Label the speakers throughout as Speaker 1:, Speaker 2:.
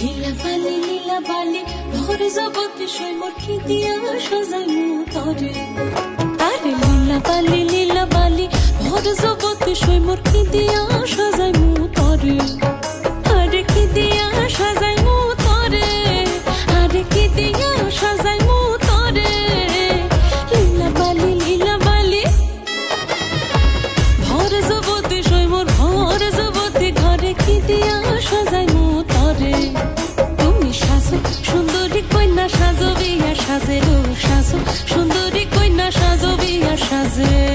Speaker 1: লীলা বালি ভোর জগৎ সই মোর খিদিয়া সাজাইমু তরে আরে লীলা বালি ভোর জগৎ সই মোর খিদিয়া সাজাইমু তরে আরে খিদিয়া সাজাইমু তরে আরে খিদিয়া সাজাইমু তরে লীলা বালি ভোর জগৎ সই মোর ভোর জগৎ ঘরে খিদিয়া সাজাইমু তরে সুন্দরী কন্যা সাজো বিয়া সাজে গো সাজো সুন্দরী কন্যা সাজো বিয়া সাজে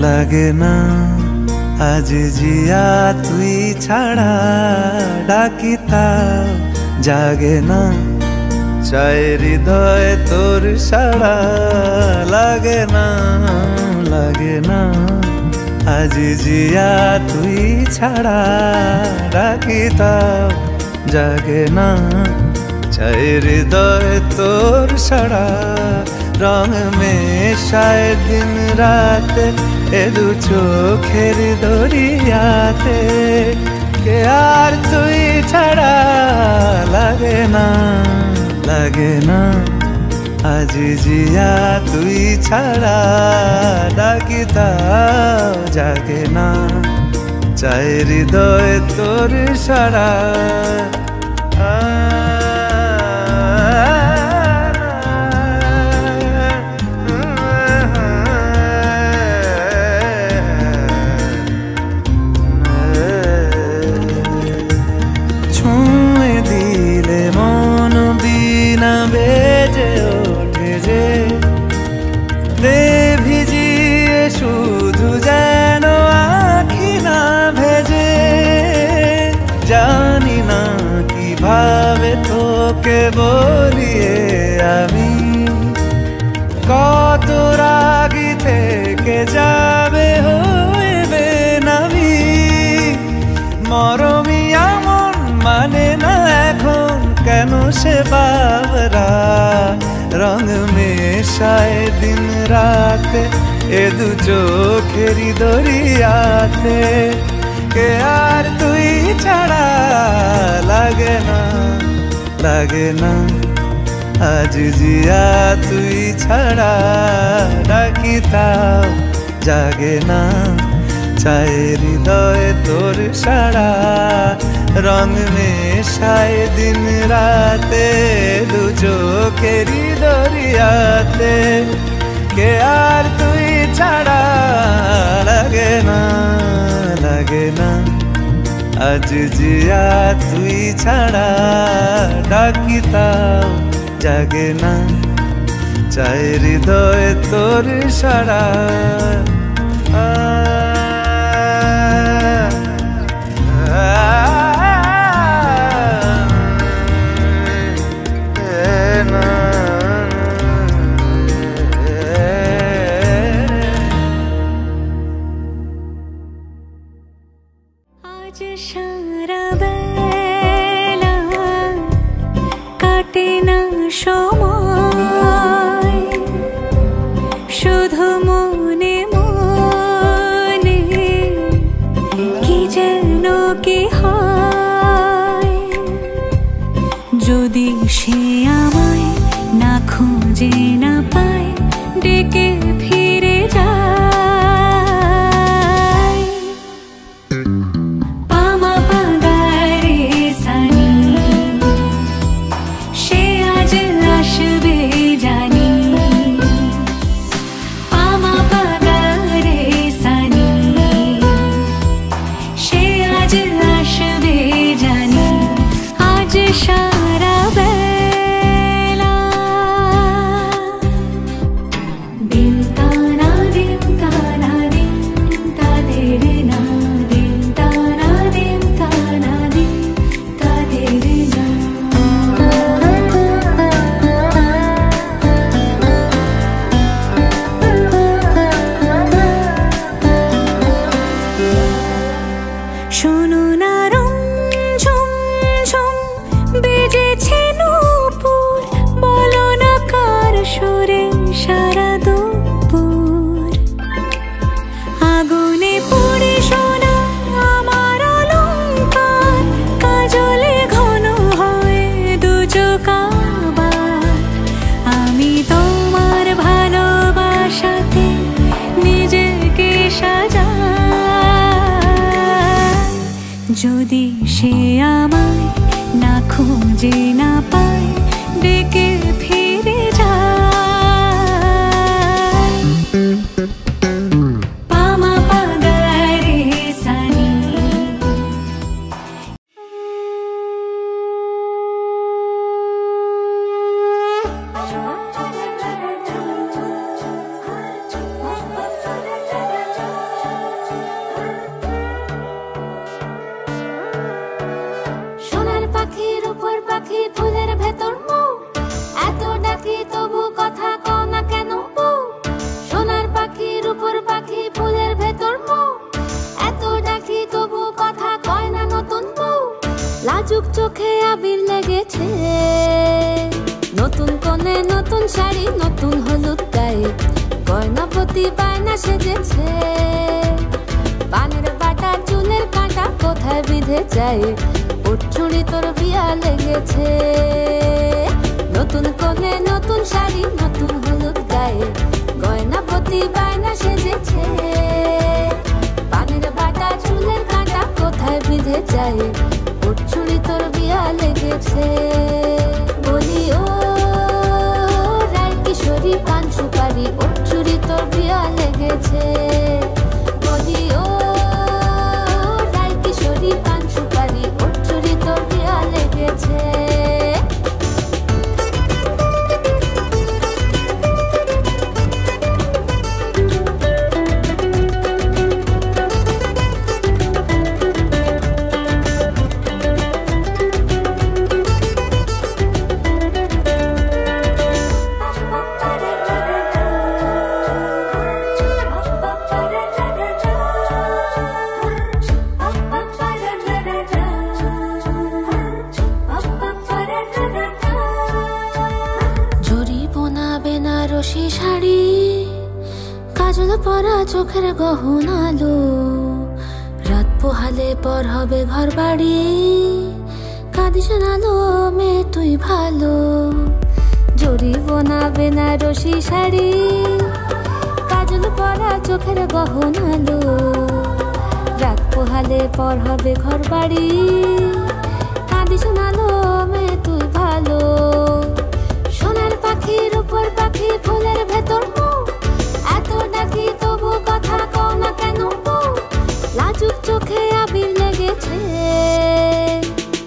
Speaker 2: লাগে না আজ জিয়া তুই ছাড়া ডাকিতা জাগে না চাই হৃদয় তোর সাড়া লাগে না আজ জিয়া তুই ছাড়া ডাকিতা জাগে না চাই হৃদয় তোর সাড়া रंग में शायद दिन रात ए दू चोखेर दरियाते के यार तुई छड़ा लगे ना आज जिया तुई छड़ा डाकिता जागे ना चाहे हृदय तोर साड़ा ভাবে তোকে বলিয়ে আমি কত রাগি থেকে যাবে হইবে নামি মরমিয়া মন মানে না এখন কেন সে বাবরা রঙ মেশায় দিন রাত এ দু চোখেরি দরিয়াতে के यार तुई छड़ा लगे ना आज जिया तुई छड़ा डाकिता जागे ना चाहे हृदय तोर साड़ा रंग में शाय दिन राते दू चोखेरी दरियाते के यार तुई छड़ा लगे ना आज जिया तुई छड़ा डाकिता जागे ना चाहे हृदय तोर साड़ा
Speaker 1: সারা বেলা কাটে না সময় শুধু মনে যদি সে আমায় না খুঁজে না পায় ডেকে ফিরে যায় পামা পাগারে সানি
Speaker 3: সোনার পাখির উপর পাখি ফুলের ভেতর মুখ এত ডাকি তবু কথা কও না কেন বউ সোনার পাখির উপর পাখি ফুলের ভেতর মুখ এত ডাকি তবু কথা কয় না নতুন বউ লাজুক চোখে আবির লেগেছে নতুন কোণে নতুন শাড়ি নতুন হলুদ গায়ে গয়নাপতি বায়না সেজেছে পানের বাটা চুলের কাঁটা কোথায় বিঁধে যায় উঠছুড়ি তোর বিয়া লেগেছে নতুন কোণে নতুন শাড়ি নতুন হলুদ গায়ে গয়নাপতি বায়না সেজেছে পানের বাটা চুলের কাঁটা কোথায় বিঁধে যায় উঠছুড়ি তোর বিয়া লেগেছে বলি ও রায় কিশোরী পান সুপারি উঠছুড়ি তোর বিয়া লেগেছে বলি ও রায় কিশোরী পান সুপারি উঠছুড়ি তোর বিয়া লেগেছে বেনারসি শাড়ি কাজল পরা চোখের গহনালো রাত পোহালে পর হবে ঘর বাড়ি কাঁদিস নালো মেয়ে তুই ভালো জরি বোনা বেনারসি শাড়ি কাজল পরা চোখের গহনালো রাত পোহালে পর হবে ঘর বাড়ি কাঁদিস নালো মেয়ে তুই ভালো সোনার পাখির উপর পাখি ফুলের ভেতর মুখ এত ডাকি তবু কথা কও না কেন বউ লাজুক চোখে আবির লেগেছে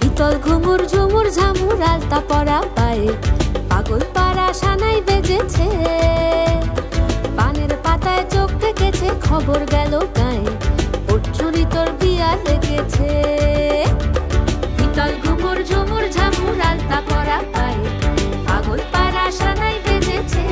Speaker 3: ইতল ঘুমুর ঝুমুর ঝামুর আলতা পরা পায়ে পাগল পাড়া সানাই বেজেছে পানের পাতায় চোখ থেকেছে খবর গেল গায়ে উঠছুরি তোর বিয়া লেগেছে ইতল ঘুমুর ঝুমুর ঝামুর আলতা পরা পায়ে পাগল পাড়া সানাই বেজেছে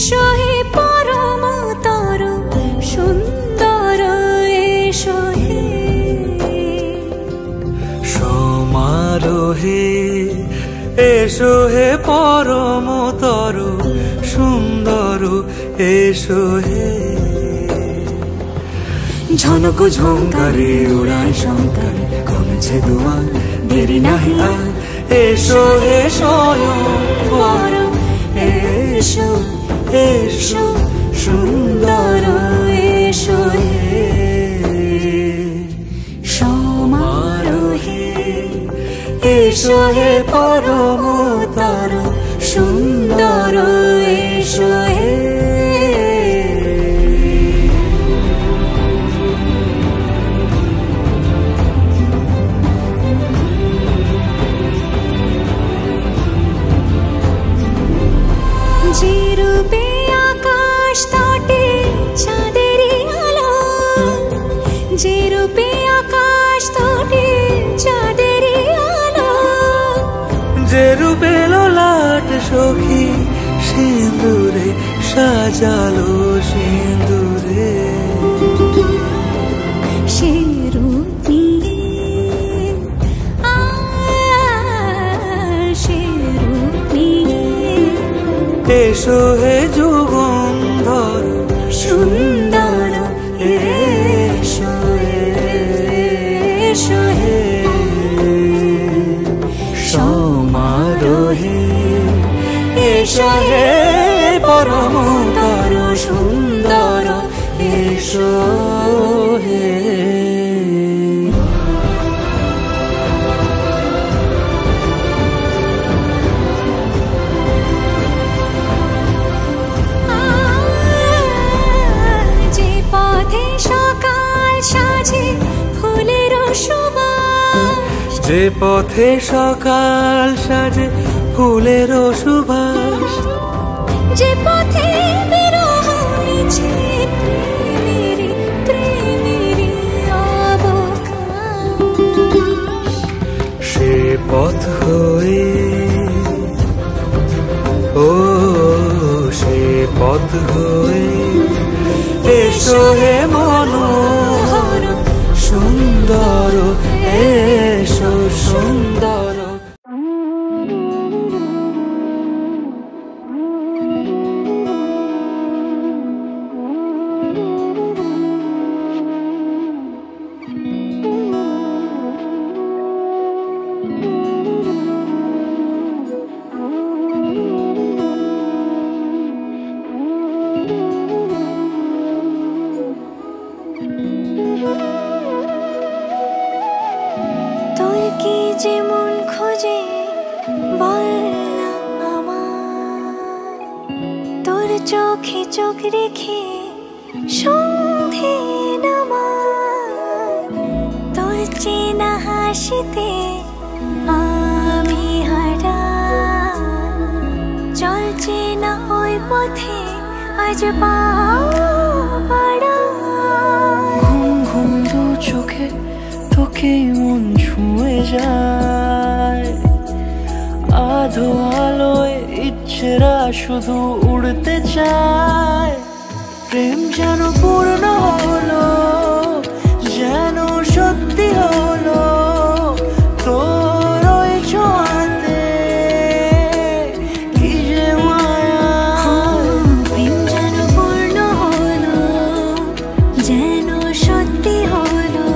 Speaker 1: এসো হে পরমতর সুন্দর এসো হে
Speaker 2: সমারোহে এসো হে পরমতর সুন্দর এসো হে ঝনক ঝঙ্কারে উড়ায় শঙ্কারে কমেছে দুয়ার দেরি নাহি আর এসো হে স্বয়ং পরম এসো এসো সুন্দর এসো হে সমারোহে এসো হে পরমতর সুন্দর এসো হে
Speaker 1: যে রূপে আকাশ তটে চাঁদেরই আলো যে রূপে আকাশ তটে চাঁদেরই আলো
Speaker 2: যে রূপে ললাট সখী সিঁদুরে সাজালো সিঁদুরে
Speaker 1: সে রূপ নিয়ে সে রূপ নিয়ে
Speaker 2: এসো হে যুগন্ধর
Speaker 1: সুন্দর এসো এসো হে
Speaker 2: সমারোহে এসো হে পরমতর সুন্দর এসো হে
Speaker 1: যে পথে সকাল সাজে ফুলের সুবাস
Speaker 2: যে পথে সকাল সাজে ফুলের সুবাস
Speaker 1: যে পথে বিরহ মিছে প্রেমেরই প্রেমেরই অবকাশ
Speaker 2: সে পথ হয়ে ও সে পথ হয়ে এসো হে মনোহর সুন্দর এসো সুন্দর
Speaker 1: তোর কি যেমন খোঁজে বললাম আমার তোর চোখে চোখ রেখে সন্ধে নামার তোর চেনা হাসিতে আমি হারা চল চেনা ওই পথে আজ পাড়া
Speaker 4: ঘুম ঘুম দু চোখে তোকে মন ছুঁয়ে যায় আধো আলোয় ইচ্ছেরা শুধু উড়তে চায় প্রেম যেন পূর্ণ হলো যেন সত্যি হলো তোর ওই ছোঁয়াতে কি যে মায়া
Speaker 1: প্রেম যেন পূর্ণ হলো যেন সত্যি হলো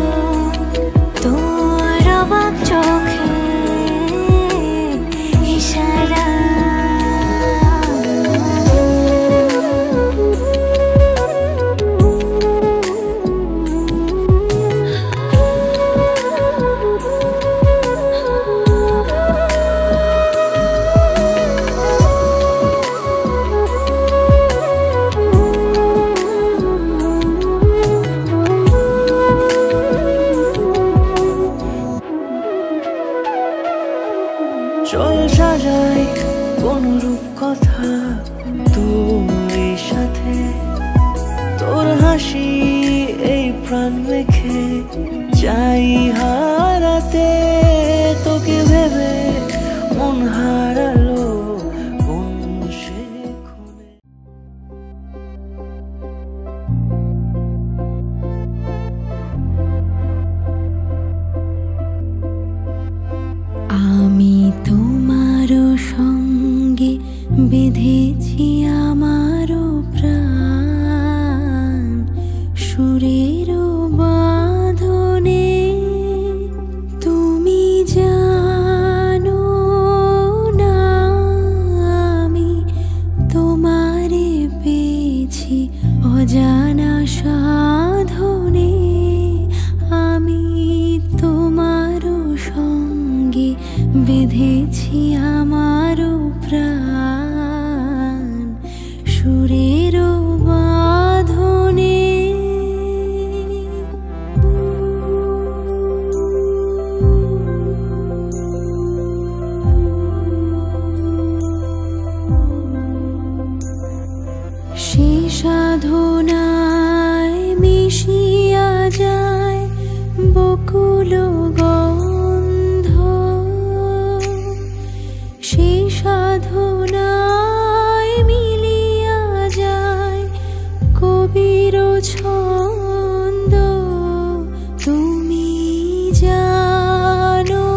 Speaker 1: তোর অবাক চোখে ইশারা
Speaker 4: চল সাজাই কোন রূপ কথা তোর সাথে তোর হাসি এই প্রাণ মেখে চাই হারাতে তোকে ভেবে মন হারালো কোন সে খুনে
Speaker 1: বেঁধেছি আমারও প্রাণ সুরেরও বাঁধনে। সে সাধনায় মিশিয়া যায় বকুল গন্ধ, সে সাধনায় মিলিয়া যায় কবির ছন্দ। তুমি জানো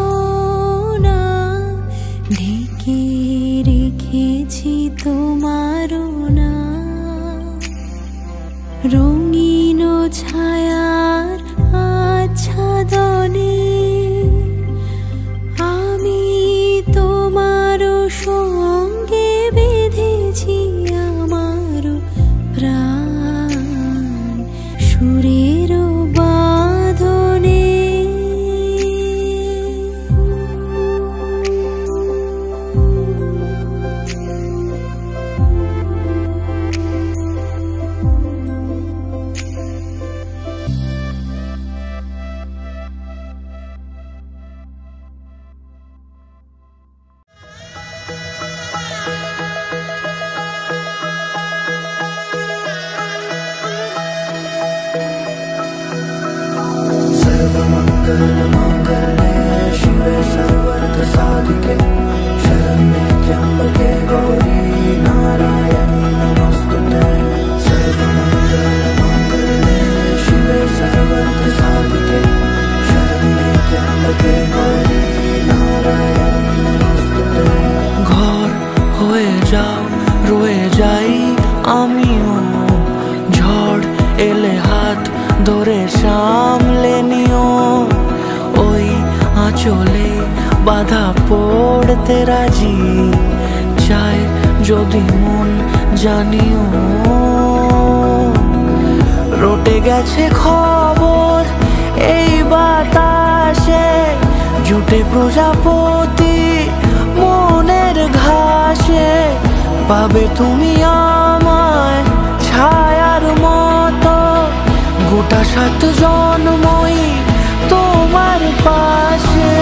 Speaker 1: না ঢেকে রেখেছি তোমার না রঙিন ছায়ার আচ্ছাদনে। আমি তোমার সঙ্গে বেঁধেছি আমার প্রাণ সুরের বাঁধনে।
Speaker 4: सर्वमङ्गलमाङ्गल्ये शिवे सर्वार्थसाधिके शरण्ये त्र्यम्बके गौरी नारायणी नमोस्तुते। सर्वमङ्गलमाङ्गल्ये शिवे सर्वार्थसाधिके शरण्ये त्र्यम्बके गौरी नारायणी नमोस्तुते। ঘর হয়ে যাও রয়ে যাই আমিও, ঝড় এলে হাত ধরে সামলে নিও। ওই আঁচলে বাধা পড়তে রাজি চায় যদি মন জানিও। রটে গেছে খবর এই বাতাসে জুটে প্রজাপতি মনের ঘাসে। পাবে তুমি আমায় ছায়ার মতো গোটা 7 জন্মই তোমার পাশে।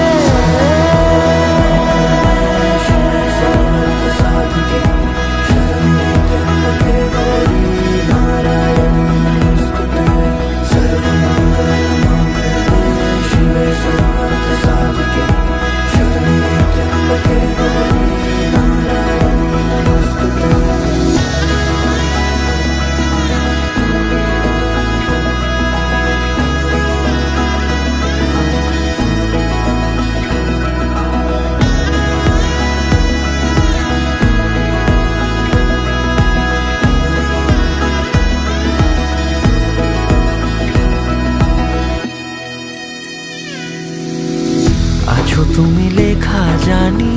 Speaker 4: তুমি লেখা জানি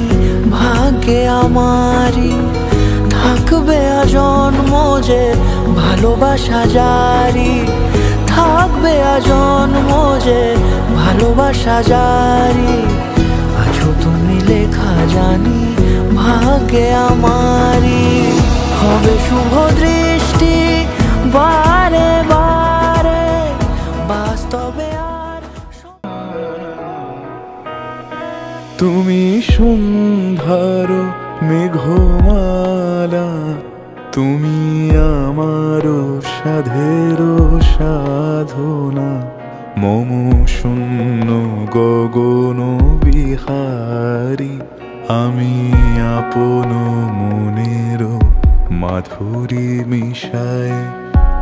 Speaker 4: ভাগ্যে আমারই থাকবে আজন্ম যে ভালোবাসা জারি। থাকবে আজন্ম যে ভালোবাসা জারি। আছো তুমি লেখা জানি ভাগ্যে আমারই হবে শুভ দৃষ্টি বারে বারে বাস্তবে।
Speaker 2: তুমি সন্ধ্যার মেঘমালা, তুমি আমার সাধের সাধনা। মম শূন্য গগন বিহারী, আমি আপন মনের মাধুরী মিশায়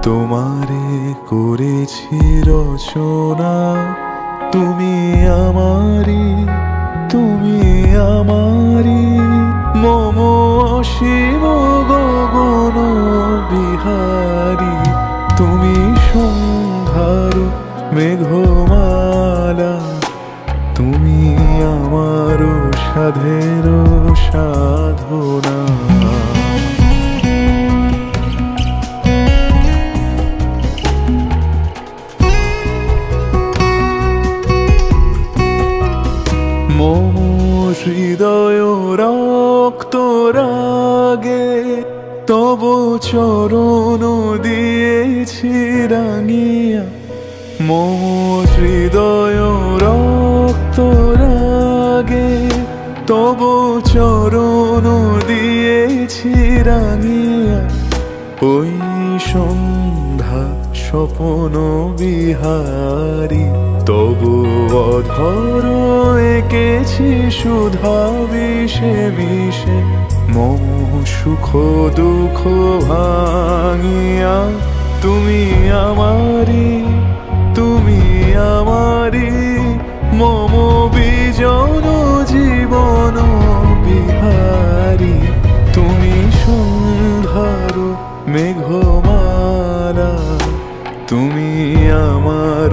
Speaker 2: তোমারে করেছি রচনা। তুমি আমারি, তুমি আমারি মম অসীম গগন বিহারী। তুমি সন্ধ্যার মেঘমালা, তুমি আমার সাধের সাধনা। মম হৃদয় রক্ত রাগে তব চরণ দিয়েছি রাঙিয়া মম হৃদয় রক্ত রাগে তব চরণ দিয়েছি রাঙিয়া ওই সন্ধ্যা স্বপন বিহারী তবু অধর এঁকেছি সুধা বিষে বিষে মম সুখ দুঃখ ভাঙিয়া তুমি আমারি মম বিজন জীবন বিহারী তুমি সন্ধ্যার মেঘমালা তুমি আমার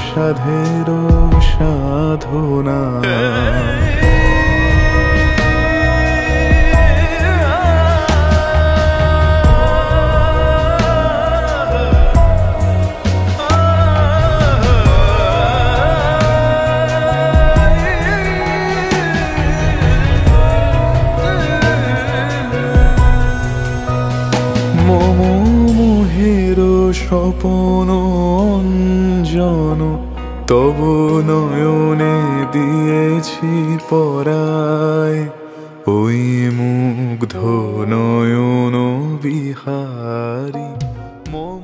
Speaker 2: সাধের সাধনা মম মোহের স্বপন অঞ্জন তব নয়নে দিয়েছি পরায় ওই মুগ্ধ নয়ন বিহারী মম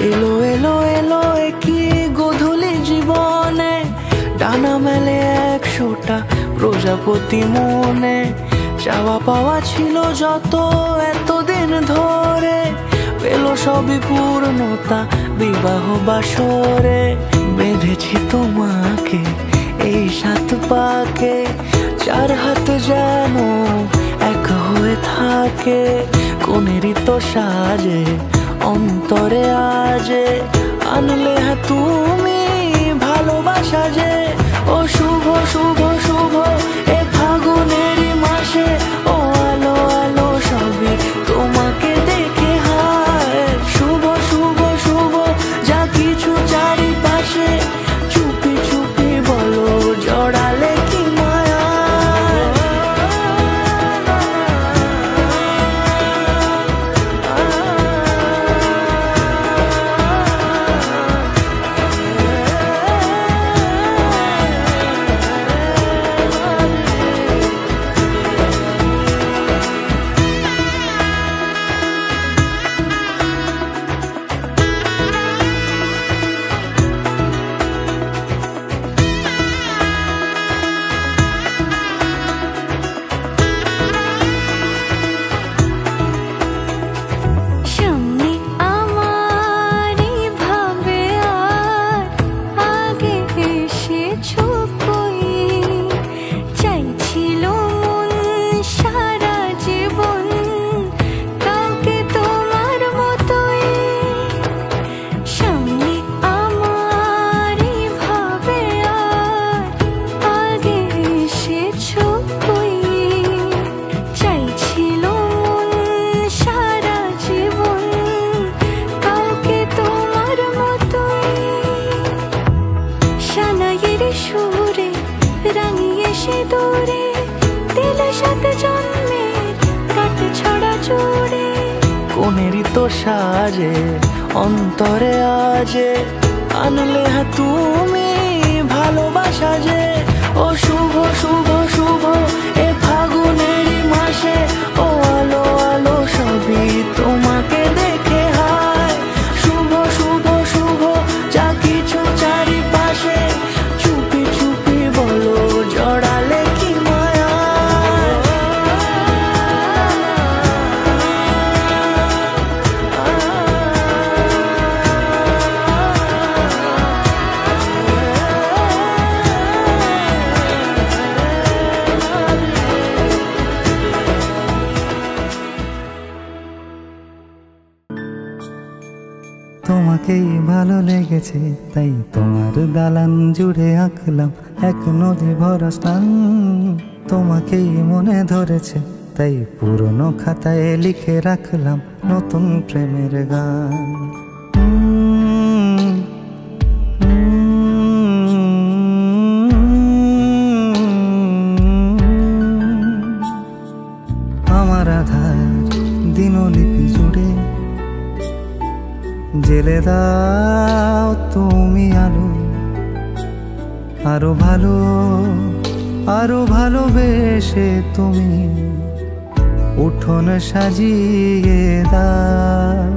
Speaker 4: এলো এলো এলো কি গোধূলি জীবনে ডানা মেলে 100টা প্রজাপতি মনে চাওয়া পাওয়া ছিল যত এতদিন ধরে, পেল সবই পূর্ণতা বিবাহ বাসরে। বেঁধেছি তোমাকে এই 7 পাকে, 4 হাত যেন এক হয়ে থাকে। কোনেরই তো সাজে অন্তরে আজে, আনলে তুমি ভালোবাসা যে। ও শুভ শুভ শুভ এ ফাগুনেরই মাসে, ও আলো আলো সবই তোমাকে দেখে হায়। শুভ শুভ শুভ যা কিছু চারিপাশে, চুপি চুপি বলো জড়ালে কি মায়া। কোনেরই তো সাজে অন্তরে আজে, আনলে তুমি ভালোবাসা যে। ও শুভ শুভ শুভ এ ফাগুনেরই মাসে, ও আলো আলো সবই তোমাকে দেখে হায়। শুভ শুভ শুভ যা কিছু চারিপাশে, চুপি চুপি বলো জড়ালে কি মায়া।
Speaker 5: তোমাকেই ভালো লেগেছে তাই তোমার দালান জুড়ে আঁকলাম এক নদী ভরা স্থান। তোমাকেই মনে ধরেছে তাই পুরনো খাতায় লিখে রাখলাম নতুন প্রেমের গান। আমার আধার দিনলিপি জুড়ে জেলে দাও তুমি আলো, আরো ভালো আরো ভালোবেসে তুমি উঠোন সাজিয়ে দাও।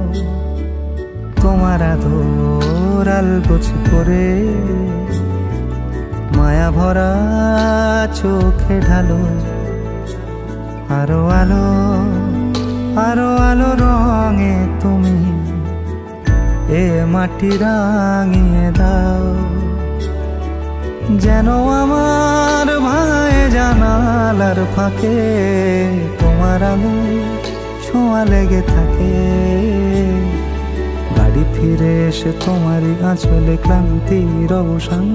Speaker 5: তোমার আদর আলগোছ করে মায়া ভরা চোখে ঢালো, আরো আলো আরো আলো রঙে তুমি এ মাটি রাঙিয়ে দাও। যেন আমার ভাই জানালার ফাঁকে তোমার আলো ছোঁয়া লেগে থাকে। বাড়ি ফিরে এসে তোমারই আঁচলে ক্লান্তির অবসান।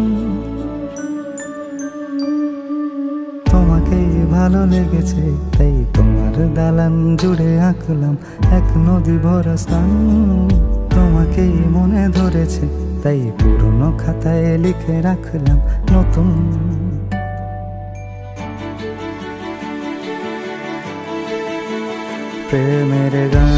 Speaker 5: তোমাকেই ভালো লেগেছে তাই তোমার দালান জুড়ে আঁকলাম এক নদী ভরা স্থান। তোমাকেই মনে ধরেছে তাই পুরনো খাতায় লিখে রাখলাম নতুন প্রেমের গান।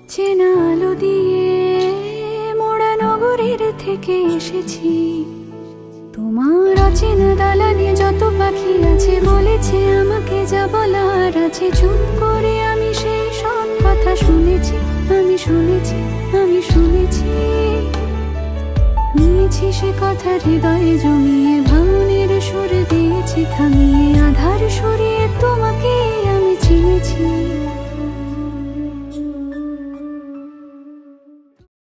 Speaker 3: চেনা আলো দিয়ে মোড়া নগরের থেকে এসেছি। তোমার অচেনা দালানে যত পাখি আছে বলেছে আমাকে যা বলার আছে। চুপ করে আমি সেই সব কথা শুনেছি, আমি শুনেছি, আমি শুনেছি। নিয়েছি সে কথা হৃদয়ে জমিয়ে, ভাঙনের সুর দিয়েছি থামিয়ে, আধার সরিয়ে তোমাকে আমি চিনেছি।